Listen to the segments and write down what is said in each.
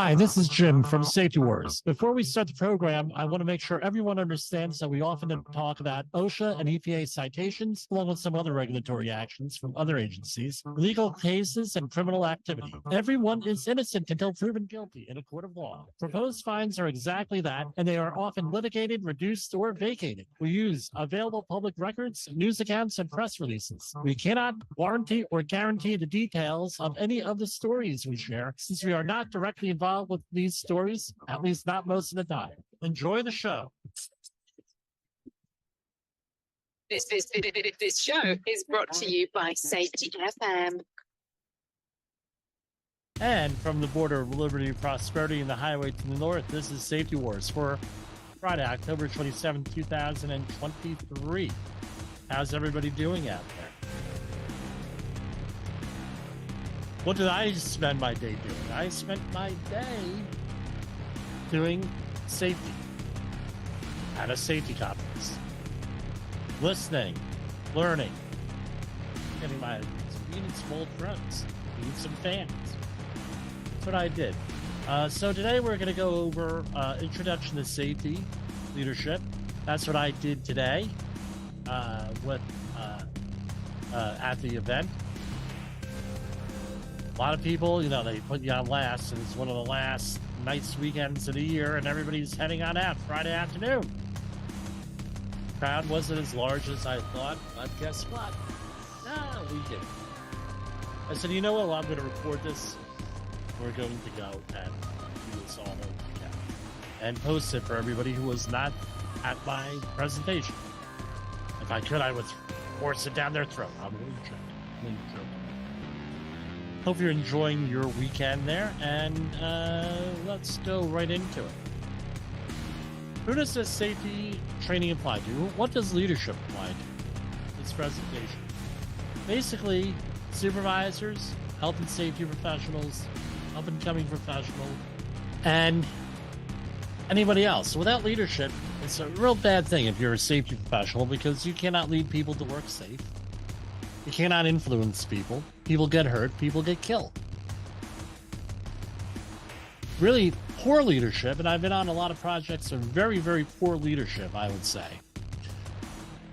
Hi, this is Jim from Safety Wars. Before we start the program, I want to make sure everyone understands that we often talk about OSHA and EPA citations, along with some other regulatory actions from other agencies, legal cases, and criminal activity. Everyone is innocent until proven guilty in a court of law. Proposed fines are exactly that, and they are often litigated, reduced, or vacated. We use available public records, news accounts, and press releases. We cannot warranty or guarantee the details of any of the stories we share, since we are not directly involved with these stories, at least not most of the time. Enjoy the show. This show is brought to you by safetyfm. And from the border of liberty and prosperity and the highway to the north, this is Safety Wars for Friday, October 27, 2023. How's everybody doing out there? What did I spend my day doing? I spent my day doing safety at a safety conference. Listening, learning, getting my convenient small drugs, eating some fans. That's what I did. So today we're going to go over introduction to safety, leadership. That's what I did today at the event. A lot of people, they put you on last, and it's one of the last nice weekends of the year, and everybody's heading on out Friday afternoon. Crowd wasn't as large as I thought, but guess what? We did it. I said, you know what? Well, I'm going to record this. We're going to go and do this all over again and post it for everybody who was not at my presentation. If I could, I would force it down their throat. I'm really joking. Hope you're enjoying your weekend there, and let's go right into it. Who does this safety training apply to? What does leadership apply to? This presentation. Basically, supervisors, health and safety professionals, up-and-coming professionals, and anybody else. Without leadership, it's a real bad thing if you're a safety professional, because you cannot lead people to work safe. You cannot influence people. People get hurt. People get killed. Really poor leadership, and I've been on a lot of projects of very, very poor leadership, I would say.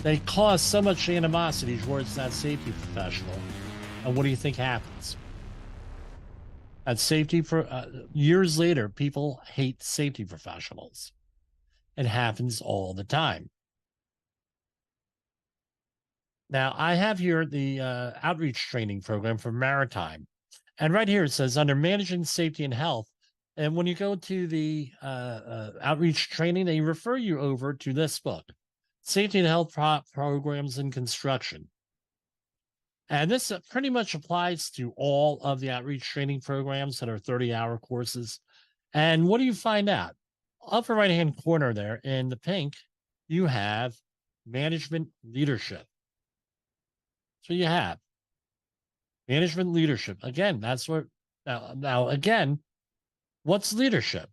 They cause so much animosity towards that safety professional. And what do you think happens? At safety, for years later, people hate safety professionals. It happens all the time. Now, I have here the outreach training program for maritime. And right here it says under managing safety and health. And when you go to the outreach training, they refer you over to this book, Safety and Health Programs in Construction. And this pretty much applies to all of the outreach training programs that are 30-hour courses. And what do you find out? Upper right-hand corner there in the pink, you have management leadership. So you have management leadership. Again, that's what, now again, what's leadership?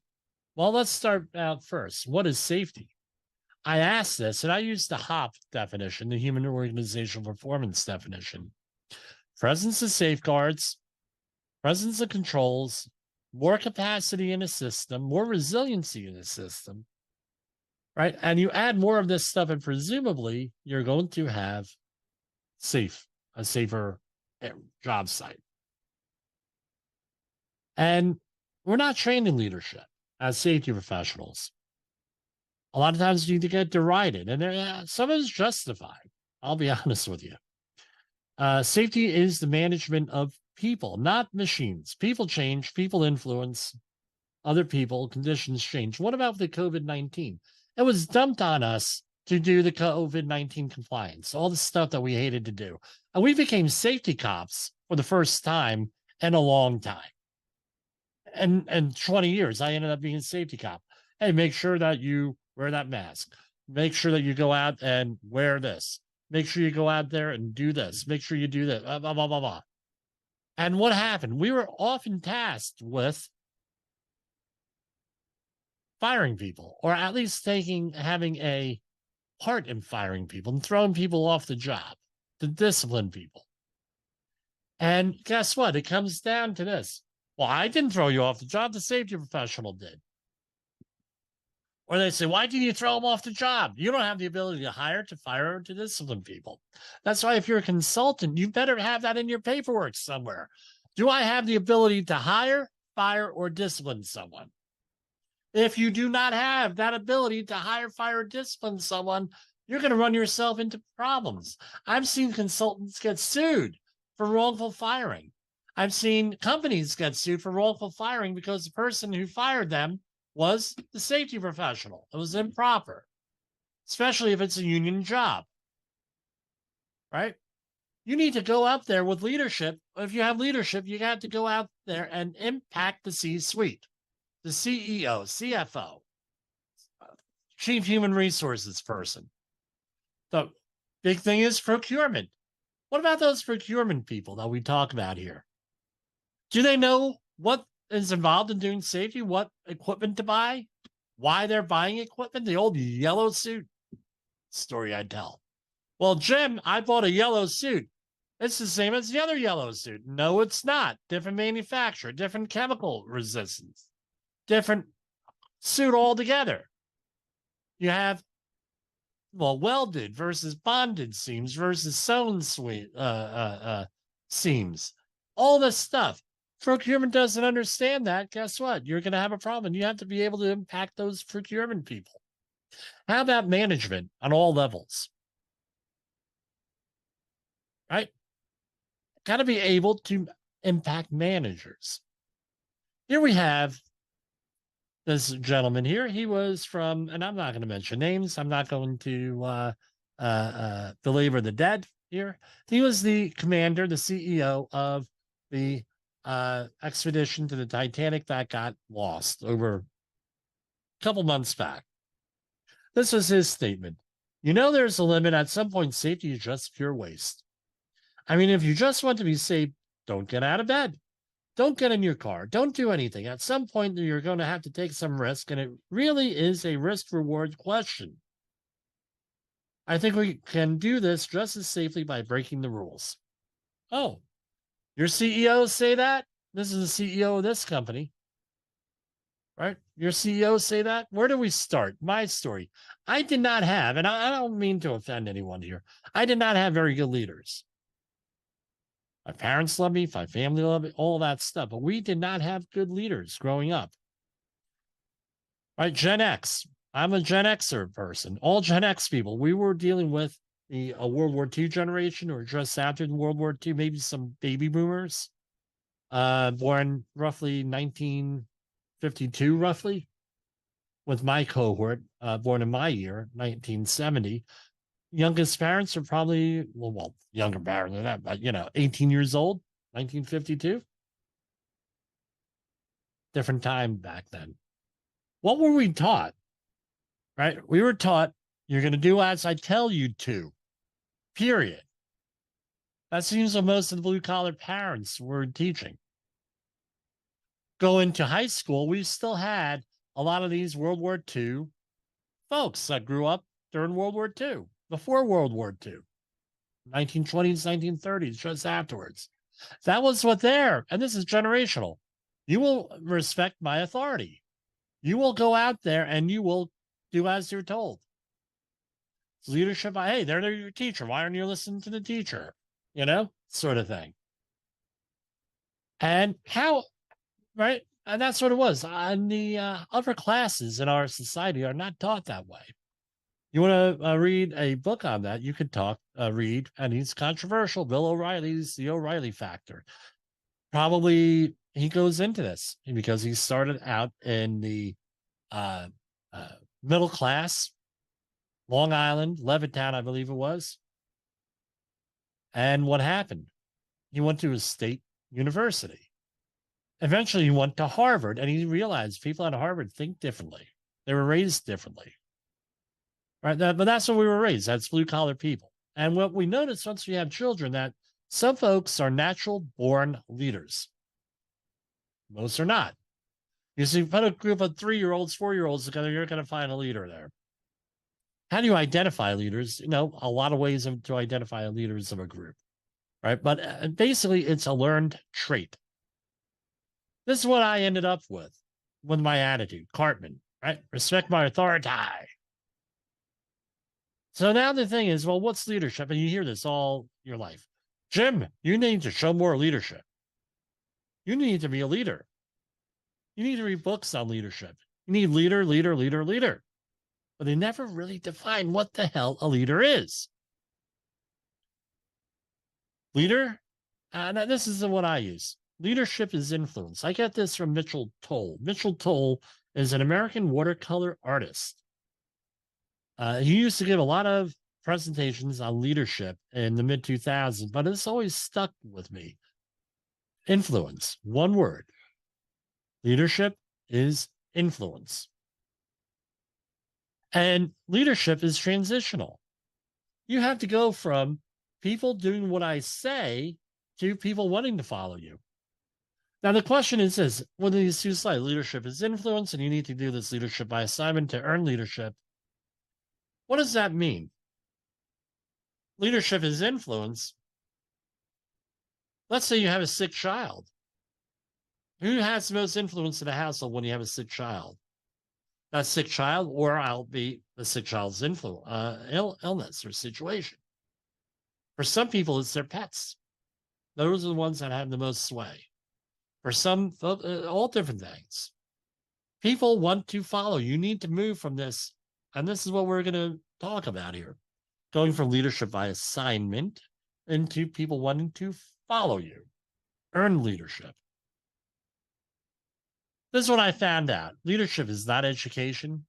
Well, let's start out first. What is safety? I asked this, and I used the HOP definition, the Human Organizational Performance definition. Presence of safeguards, presence of controls, more capacity in a system, more resiliency in a system, right? And you add more of this stuff, and presumably you're going to have a safer job site. And we're not trained in leadership as safety professionals. A lot of times you get derided, and some of it's justified. I'll be honest with you. Safety is the management of people, not machines. People change, people influence other people, conditions change. What about the COVID-19? It was dumped on us to do the COVID-19 compliance, all the stuff that we hated to do. And we became safety cops for the first time in a long time. And 20 years, I ended up being a safety cop. Hey, make sure that you wear that mask. Make sure that you go out and wear this. Make sure you go out there and do this. Make sure you do that. Blah, blah, blah, blah, blah. And what happened? We were often tasked with firing people, or at least having a part in firing people and throwing people off the job to discipline people. And guess what? It comes down to this. Well, I didn't throw you off the job. The safety professional did. Or they say, why did you throw them off the job? You don't have the ability to hire, to fire, or to discipline people. That's why if you're a consultant, you better have that in your paperwork somewhere. Do I have the ability to hire, fire, or discipline someone? If you do not have that ability to hire, fire, or discipline someone, you're going to run yourself into problems. I've seen consultants get sued for wrongful firing. I've seen companies get sued for wrongful firing because the person who fired them was the safety professional. It was improper, especially if it's a union job, right? You need to go out there with leadership. If you have leadership, you got to go out there and impact the C-suite, the CEO, CFO, Chief Human Resources person. The big thing is procurement. What about those procurement people that we talk about here? Do they know what is involved in doing safety, what equipment to buy, why they're buying equipment? The old yellow suit story I tell. Well, Jim, I bought a yellow suit. It's the same as the other yellow suit. No, it's not. Different manufacturer, different chemical resistance, different suit altogether. You have, well, welded versus bonded seams versus sewn seams. All this stuff. Procurement doesn't understand that. Guess what? You're going to have a problem. You have to be able to impact those procurement people. How about management on all levels? Right? Got to be able to impact managers. Here we have this gentleman here. He was from, and I'm not going to mention names. I'm not going to belabor the dead here. He was the commander, the CEO of the expedition to the Titanic that got lost over a couple months back. This was his statement. You know, there's a limit. At some point, safety is just pure waste. I mean, if you just want to be safe, don't get out of bed. Don't get in your car. Don't do anything. At some point, you're going to have to take some risk, and it really is a risk-reward question. I think we can do this just as safely by breaking the rules. Oh, your CEOs say that? This is the CEO of this company, right? Your CEOs say that? Where do we start? My story. I did not have, and I don't mean to offend anyone here, I did not have very good leaders. My parents loved me, my family loved me, all that stuff, but we did not have good leaders growing up. Right? Gen X. I'm a Gen Xer person. All Gen X people. We were dealing with the World War II generation, or just after the World War II, maybe some baby boomers, born roughly 1952, roughly, with my cohort, born in my year, 1970. Youngest parents are probably, well, younger parents than that, but, 18 years old, 1952. Different time back then. What were we taught? Right? We were taught, you're going to do as I tell you to, period. That seems what most of the blue-collar parents were teaching. Going to high school, we still had a lot of these World War II folks that grew up during World War II. Before World War II, 1920s, 1930s, just afterwards. That was what there, and this is generational. You will respect my authority. You will go out there and you will do as you're told. It's leadership. Hey, they're your teacher. Why aren't you listening to the teacher? Sort of thing. And how, right? And that's what it was. And the upper classes in our society are not taught that way. You want to read a book on that, you could read, and he's controversial, Bill O'Reilly's The O'Reilly Factor. Probably he goes into this because he started out in the middle class, Long Island, Levittown, I believe it was. And what happened? He went to a state university. Eventually, he went to Harvard, and he realized people at Harvard think differently. They were raised differently. Right, but that's what we were raised. That's blue-collar people. And what we notice once we have children, that some folks are natural-born leaders. Most are not. You see, put a group of 3-year-olds, 4-year-olds together, you're going to find a leader there. How do you identify leaders? A lot of ways to identify leaders of a group, right? But basically, it's a learned trait. This is what I ended up with my attitude. Cartman, right? Respect my authority. So now the thing is, well, what's leadership? And you hear this all your life. Jim, you need to show more leadership. You need to be a leader. You need to read books on leadership. You need leader, leader, leader, leader. But they never really define what the hell a leader is. Leader, now this is the one I use. Leadership is influence. I get this from Mitchell Toll. Mitchell Toll is an American watercolor artist. He used to give a lot of presentations on leadership in the mid 2000s, but it's always stuck with me. Influence, one word. Leadership is influence. And leadership is transitional. You have to go from people doing what I say to people wanting to follow you. Now, the question is this, when these two slides, leadership is influence, and you need to do this leadership by assignment to earn leadership. What does that mean? Leadership is influence. Let's say you have a sick child. Who has the most influence in the household when you have a sick child? That sick child, or I'll be the sick child's illness or situation. For some people, it's their pets. Those are the ones that have the most sway. For some, all different things. People want to follow. You need to move from this. And this is what we're going to talk about here. Going from leadership by assignment into people wanting to follow you. Earn leadership. This is what I found out. Leadership is not education,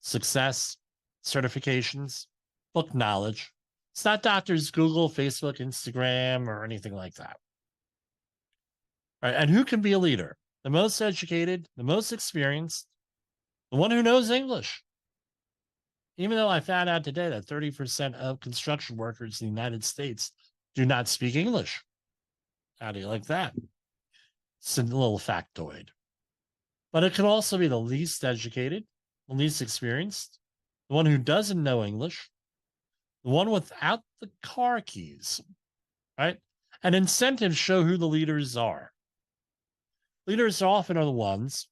success, certifications, book knowledge. It's not doctors, Google, Facebook, Instagram, or anything like that. Right? And who can be a leader? The most educated, the most experienced, the one who knows English. Even though I found out today that 30% of construction workers in the United States do not speak English. How do you like that? It's a little factoid. But it could also be the least educated, the least experienced, the one who doesn't know English, the one without the car keys, right? And incentives show who the leaders are. Leaders often are the ones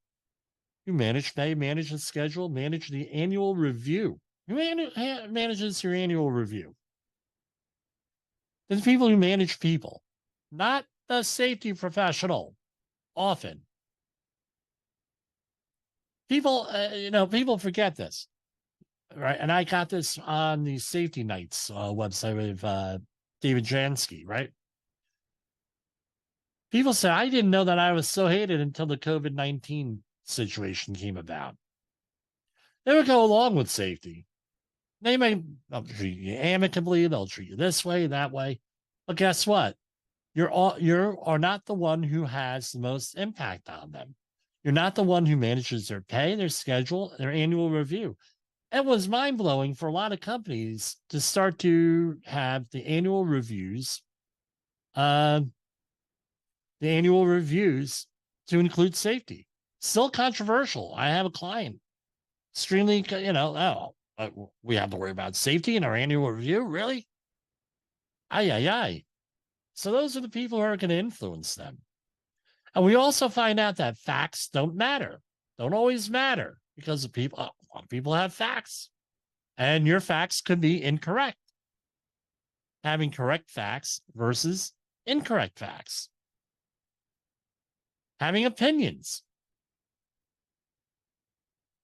who manage pay, manage the schedule, manage the annual review. Who manages your annual review? The people who manage people, not the safety professional, often. People, people forget this, right? And I got this on the Safety Nights website with David Jansky, right? People say, I didn't know that I was so hated until the COVID-19 situation came about. They would go along with safety. They'll treat you amicably, they'll treat you this way, that way. But guess what? You are not the one who has the most impact on them. You're not the one who manages their pay, their schedule, their annual review. It was mind-blowing for a lot of companies to start to have the annual reviews to include safety. Still controversial. I have a client, extremely, we have to worry about safety in our annual review? Really? Aye. So those are the people who are going to influence them. And we also find out that facts don't always matter, because a lot of people have facts, and your facts could be incorrect. Having correct facts versus incorrect facts. Having opinions.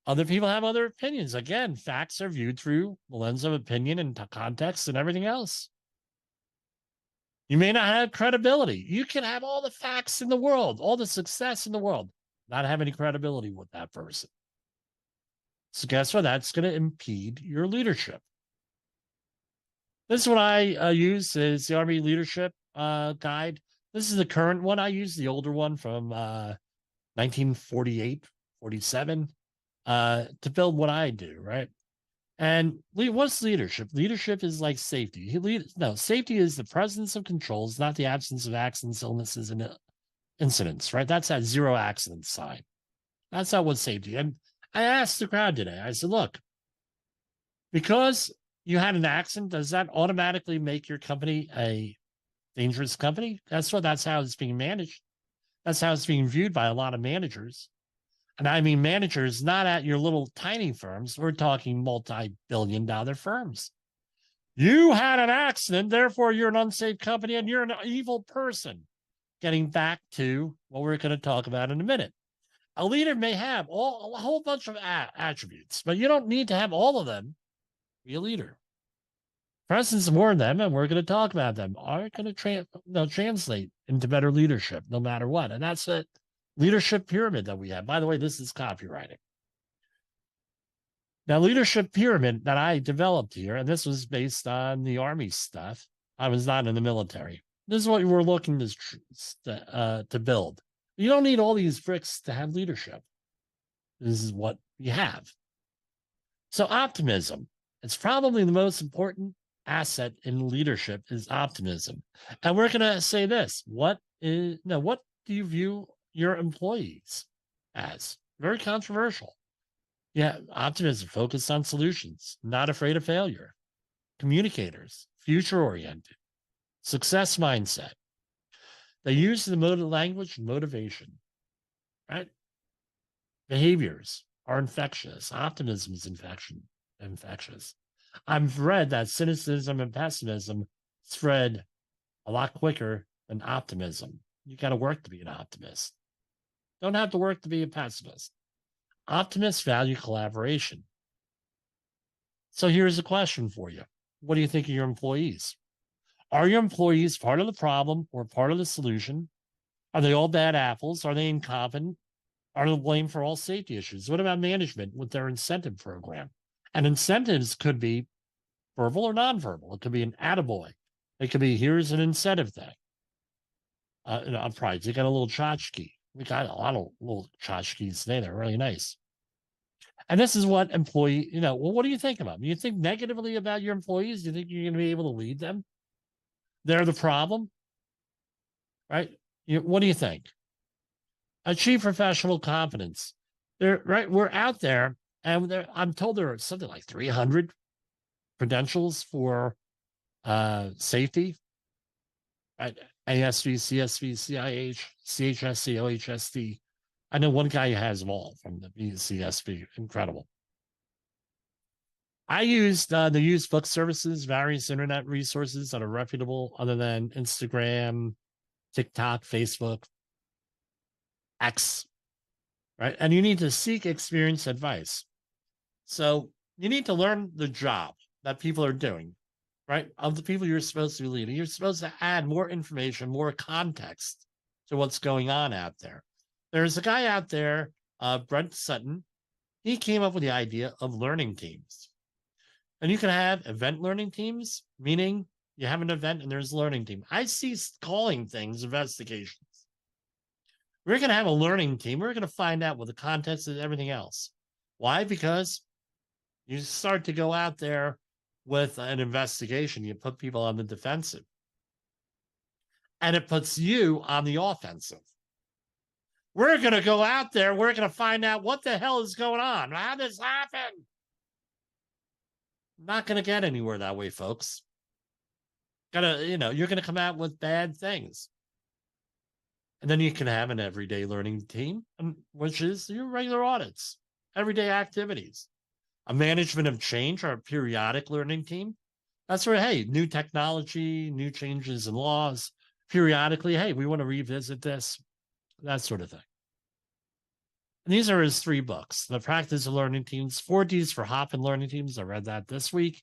Other people have other opinions. Again, facts are viewed through the lens of opinion and context and everything else. You may not have credibility. You can have all the facts in the world, all the success in the world, not have any credibility with that person. So guess what? That's going to impede your leadership. This is what I use is the Army Leadership Guide. This is the current one. I use the older one from 1948, 47 to build what I do, right? And what's leadership? Leadership is like safety. Safety is the presence of controls, not the absence of accidents, illnesses, and incidents, right? That's that zero accident sign. That's not what safety. And I asked the crowd today, I said, look, because you had an accident, does that automatically make your company a dangerous company? That's how it's being managed. That's how it's being viewed by a lot of managers. And I mean managers not at your little tiny firms. We're talking multi-billion-dollar firms. You had an accident, therefore you're an unsafe company and you're an evil person. Getting back to what we're going to talk about in a minute. A leader may have a whole bunch of attributes, but you don't need to have all of them to be a leader. Presence more of them, and we're going to talk about them, are going to translate into better leadership no matter what. And that's a leadership pyramid that we have. By the way, this is copywriting. Now, leadership pyramid that I developed here, and this was based on the Army stuff. I was not in the military. This is what we're looking to build. You don't need all these bricks to have leadership. This is what you have. So optimism. It's probably the most important asset in leadership is optimism. And we're going to say this. What do you view your employees as? Very controversial. Yeah, optimism, focused on solutions, not afraid of failure. Communicators, future-oriented, success mindset. They use the language and motivation, right? Behaviors are infectious. Optimism is infectious. I've read that cynicism and pessimism spread a lot quicker than optimism. You got to work to be an optimist. Don't have to work to be a pessimist. Optimists value collaboration. So here's a question for you. What do you think of your employees? Are your employees part of the problem or part of the solution? Are they all bad apples? Are they incompetent? Are they blamed for all safety issues? What about management with their incentive program? And incentives could be verbal or nonverbal. It could be an attaboy. It could be, here's an incentive thing. On Pride, you got a little tchotchke. We got a lot of little tchotchkes today. They're really nice. And this is what well, what do you think about them? You think negatively about your employees? Do you think you're going to be able to lead them? They're the problem, right? What do you think? Achieve professional confidence. We're out there, and I'm told there are something like 300 credentials for safety. Right? ASV, CSV, CIH, CHSC, OHSD. I know one guy who has them all from the CSV. Incredible. I used the used book services, various internet resources that are reputable other than Instagram, TikTok, Facebook, X, right? And you need to seek experience advice. So you need to learn the job that people are doing, right? Of the people you're supposed to be leading. You're supposed to add more information, more context to what's going on out there. There's a guy out there, Brent Sutton. He came up with the idea of learning teams. And you can have event learning teams, meaning you have an event and there's a learning team. I see calling things investigations. We're going to have a learning team. We're going to find out what the context is, everything else. Why? Because you start to go out there with an investigation. You put people on the defensive. And it puts you on the offensive. We're going to go out there. We're going to find out what the hell is going on. How did this happen? Not going to get anywhere that way, folks. You're going to come out with bad things. And then you can have an everyday learning team, which is your regular audits, everyday activities. A management of change or a periodic learning team. That's where, hey, new technology, new changes in laws, periodically, hey, we want to revisit this, that sort of thing. And these are his 3 books. The Practice of Learning Teams, 4 Ds for Hop and Learning Teams. I read that this week.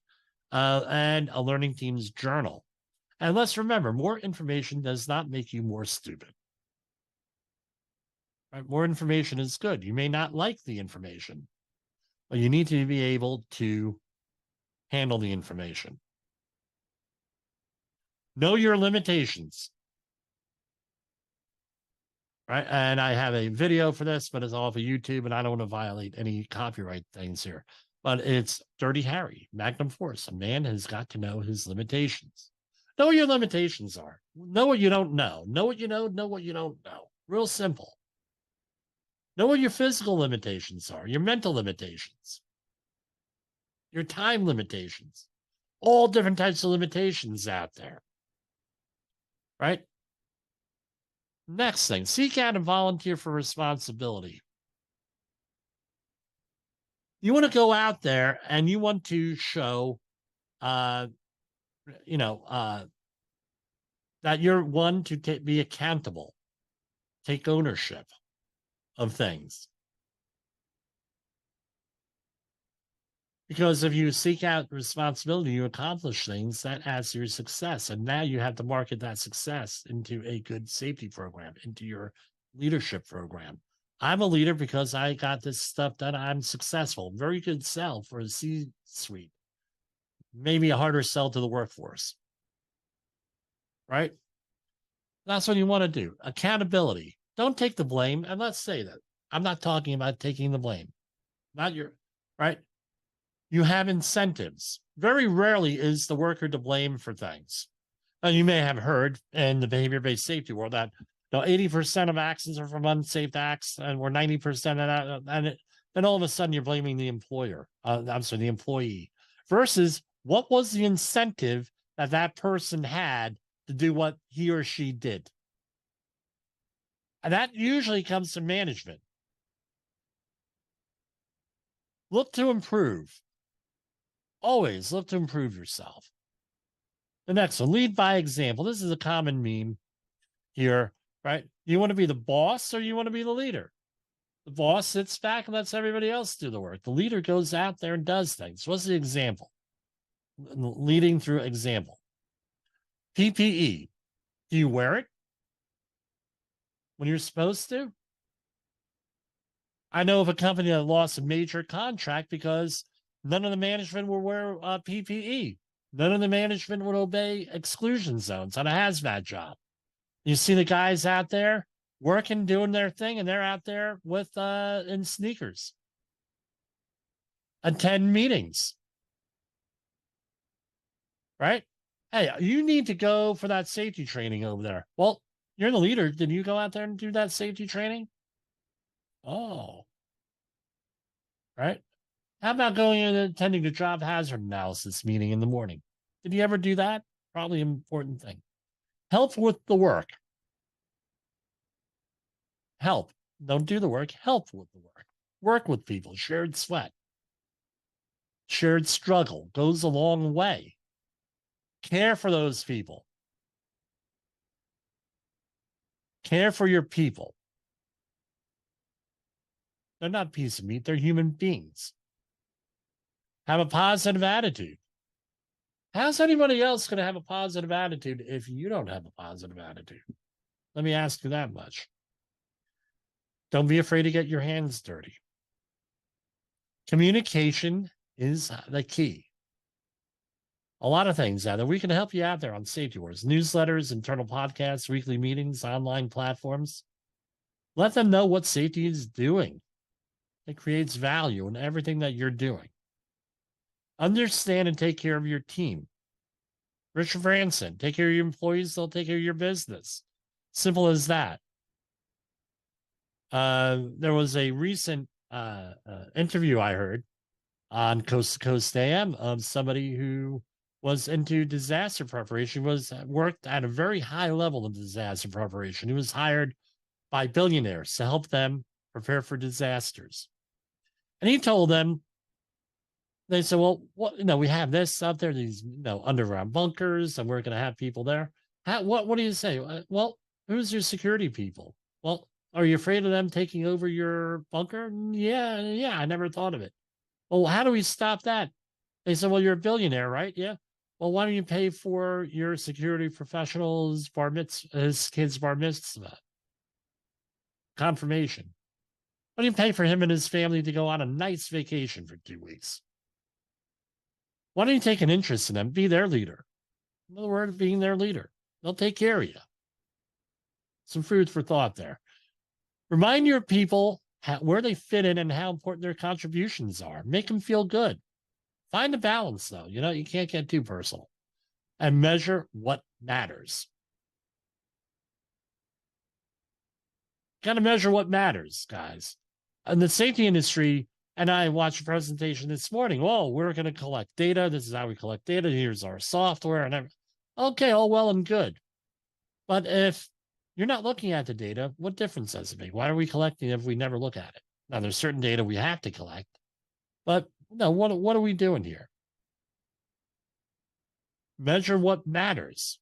And a Learning Teams Journal. And let's remember, more information does not make you more stupid. Right? More information is good. You may not like the information, but you need to be able to handle the information. Know your limitations. Right. And I have a video for this, but it's off of YouTube, and I don't want to violate any copyright things here. But it's Dirty Harry, Magnum Force. A man has got to know his limitations. Know what your limitations are. Know what you don't know. Know what you know what you don't know. Real simple. Know what your physical limitations are, your mental limitations, your time limitations, all different types of limitations out there. Right? Next thing, seek out and volunteer for responsibility. You want to go out there and you want to show, that you're one to be accountable, take ownership of things. Because if you seek out responsibility, you accomplish things, that adds to your success. And now you have to market that success into a good safety program, into your leadership program. I'm a leader because I got this stuff done. I'm successful. Very good sell for the C-suite. Maybe a harder sell to the workforce. Right? That's what you want to do. Accountability. Don't take the blame. And let's say that. I'm not talking about taking the blame. Not your, right? You have incentives. Very rarely is the worker to blame for things. And you may have heard in the behavior-based safety world that 80% of accidents are from unsafe acts, and we're 90% of that. And then all of a sudden you're blaming the employer. The employee. Versus what was the incentive that person had to do what he or she did? And that usually comes from management. Look to improve. Always look to improve yourself. The next one, lead by example. This is a common meme here, right? You want to be the boss or you want to be the leader? The boss sits back and lets everybody else do the work. The leader goes out there and does things. What's the example? Leading through example. PPE. Do you wear it when you're supposed to? I know of a company that lost a major contract because none of the management will wear PPE. None of the management would obey exclusion zones on a hazmat job. You see the guys out there working, doing their thing, and they're out there with in sneakers. Attend meetings. Right? Hey, you need to go for that safety training over there. Well, you're the leader. Did you go out there and do that safety training? Oh. Right? How about going and attending the job hazard analysis meeting in the morning? Did you ever do that? Probably an important thing. Help with the work. Help. Don't do the work. Help with the work. Work with people. Shared sweat. Shared struggle goes a long way. Care for those people. Care for your people. They're not a piece of meat. They're human beings. Have a positive attitude. How's anybody else going to have a positive attitude if you don't have a positive attitude? Let me ask you that much. Don't be afraid to get your hands dirty. Communication is the key. A lot of things out there. We can help you out there on Safety Wars. Newsletters, internal podcasts, weekly meetings, online platforms. Let them know what safety is doing. It creates value in everything that you're doing. Understand and take care of your team. Richard Branson, take care of your employees, they'll take care of your business. Simple as that. There was a recent interview I heard on Coast to Coast AM of somebody who was into disaster preparation, worked at a very high level of disaster preparation. He was hired by billionaires to help them prepare for disasters. And he told them, they said, well, we have this out there, these underground bunkers, and we're going to have people there. What do you say? Well, who's your security people? Well, are you afraid of them taking over your bunker? Yeah, I never thought of it. Well, how do we stop that? They said, well, you're a billionaire, right? Yeah. Well, why don't you pay for your security professional's his kid's bar mitzvah? Confirmation. Why don't you pay for him and his family to go on a nice vacation for 2 weeks? Why don't you take an interest in them? Be their leader. In other words, being their leader. They'll take care of you. Some food for thought there. Remind your people where they fit in and how important their contributions are. Make them feel good. Find a balance, though. You can't get too personal. And measure what matters. Got to measure what matters, guys. In the safety industry, and I watched a presentation this morning. Well, we're going to collect data. This is how we collect data. Here's our software and everything. Okay, all well and good. But if You're not looking at the data. What difference does it make? Why are we collecting if we never look at it? Now, there's certain data we have to collect, but no, what are we doing here? Measure what matters.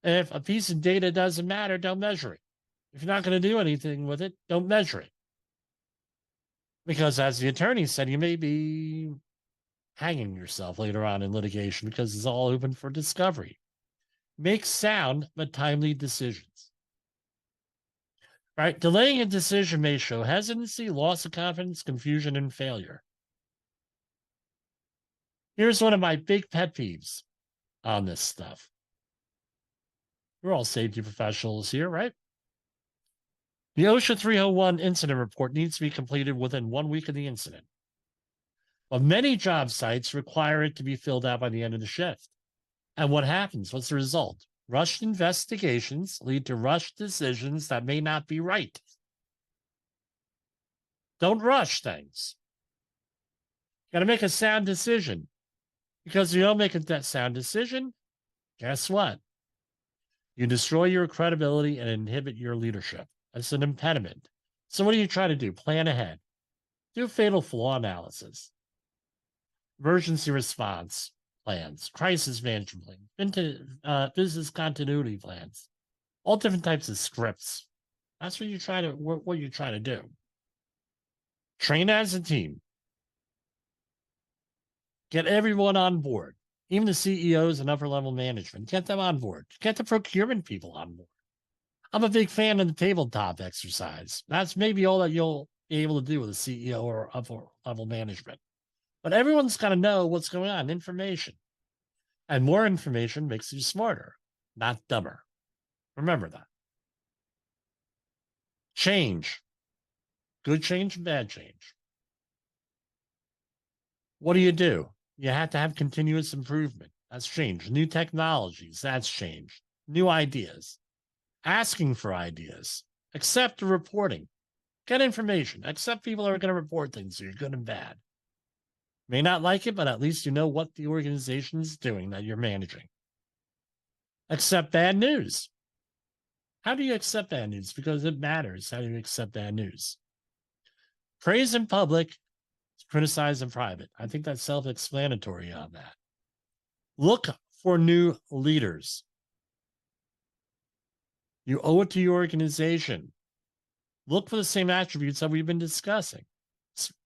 If a piece of data doesn't matter, don't measure it. If you're not going to do anything with it, don't measure it. Because as the attorney said, you may be hanging yourself later on in litigation because it's all open for discovery. Make sound but timely decisions. Right? Delaying a decision may show hesitancy, loss of confidence, confusion, and failure. Here's one of my big pet peeves on this stuff. We're all safety professionals here, right? The OSHA 301 incident report needs to be completed within 1 week of the incident. But many job sites require it to be filled out by the end of the shift. And what happens? What's the result? Rushed investigations lead to rushed decisions that may not be right. Don't rush things. Got to make a sound decision. Because if you don't make a sound decision, guess what? You destroy your credibility and inhibit your leadership. That's an impediment. So what do you try to do? Plan ahead. Do fatal flaw analysis. Emergency response plans, crisis management plans, business continuity plans, all different types of scripts. That's what you try to what you try to do. Train as a team. Get everyone on board, even the CEOs and upper level management. Get them on board. Get the procurement people on board. I'm a big fan of the tabletop exercise. That's maybe all that you'll be able to do with a CEO or upper level management. But everyone's got to know what's going on, information. And more information makes you smarter, not dumber. Remember that. Change. Good change and bad change. What do? You have to have continuous improvement. That's change. New technologies. That's change. New ideas. Asking for ideas. Accept the reporting. Get information. Accept people are going to report things to you, good and bad. May not like it, but at least you know what the organization is doing that you're managing. Accept bad news. How do you accept bad news? Because it matters how do you accept bad news. Praise in public, criticize in private. I think that's self-explanatory on that. Look for new leaders. You owe it to your organization. Look for the same attributes that we've been discussing.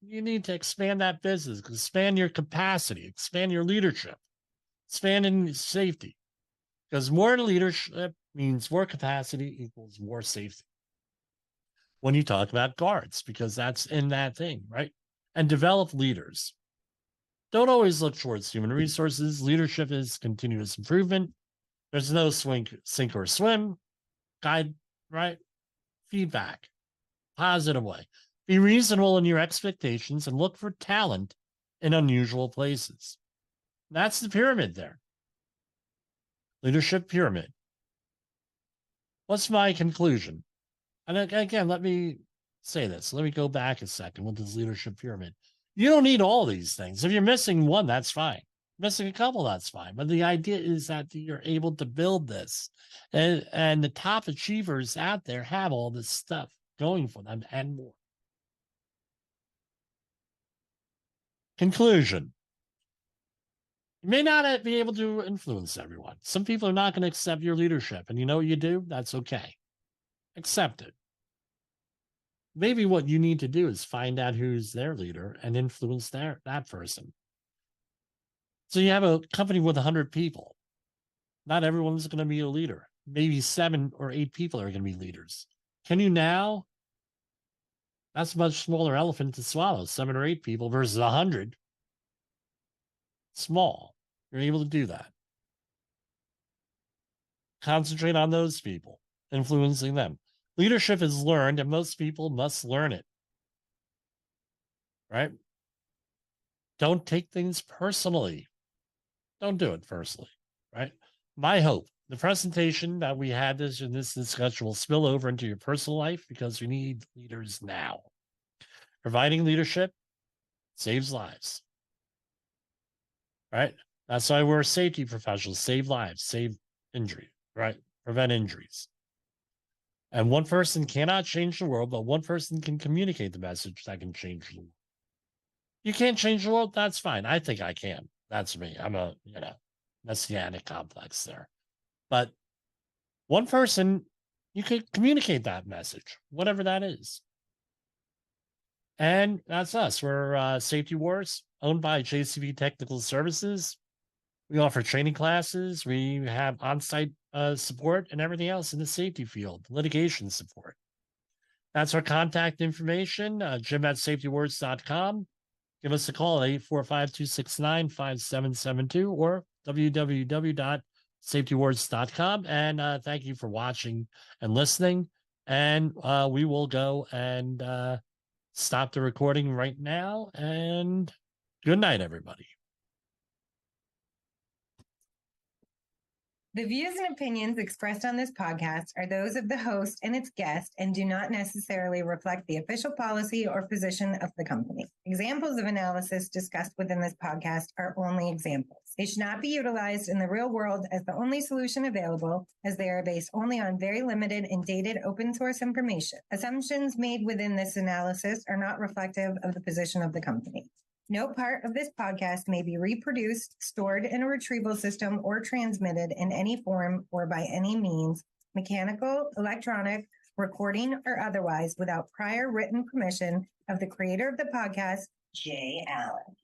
You need to expand that business, expand your capacity, expand your leadership, expand in safety. Because more leadership means more capacity equals more safety. When you talk about guards, because that's in that thing, right? And develop leaders. Don't always look towards human resources. Leadership is continuous improvement. There's no sink or swim. Guide, right? Feedback, positive way. Be reasonable in your expectations and look for talent in unusual places. That's the pyramid there. Leadership pyramid. What's my conclusion? And again, let me say this. Let me go back a second with this leadership pyramid. You don't need all these things. If you're missing one, that's fine. Missing a couple, that's fine. But the idea is that you're able to build this. And the top achievers out there have all this stuff going for them and more. Conclusion. You may not be able to influence everyone. Some people are not going to accept your leadership. And you know what you do? That's okay. Accept it. Maybe what you need to do is find out who's their leader and influence that person. So you have a company with 100 people. Not everyone's going to be a leader. Maybe 7 or 8 people are going to be leaders. Can you now? That's a much smaller elephant to swallow. 7 or 8 people versus 100. Small. You're able to do that. Concentrate on those people, influencing them. Leadership is learned, and most people must learn it. Right? Don't take things personally. Don't do it personally. Right? My hope, the presentation that we had in this discussion will spill over into your personal life because we need leaders now. Providing leadership saves lives. Right? That's why we're safety professionals. Save lives, save injury, right? Prevent injuries. And one person cannot change the world, but one person can communicate the message that can change the world. You can't change the world? That's fine. I think I can. That's me. I'm a, messianic complex there. But one person, you could communicate that message, whatever that is. And that's us. We're Safety Wars, owned by JCV Technical Services. We offer training classes. We have on-site support and everything else in the safety field, litigation support. That's our contact information, jim@safetywars.com. Give us a call at 845-269-5772 or www.safetywars.com. And thank you for watching and listening. And we will go and stop the recording right now. And good night, everybody. The views and opinions expressed on this podcast are those of the host and its guest and do not necessarily reflect the official policy or position of the company. Examples of analysis discussed within this podcast are only examples. They should not be utilized in the real world as the only solution available, as they are based only on very limited and dated open source information. Assumptions made within this analysis are not reflective of the position of the company. No part of this podcast may be reproduced, stored in a retrieval system, or transmitted in any form or by any means, mechanical, electronic, recording, or otherwise, without prior written permission of the creator of the podcast, Jay Allen.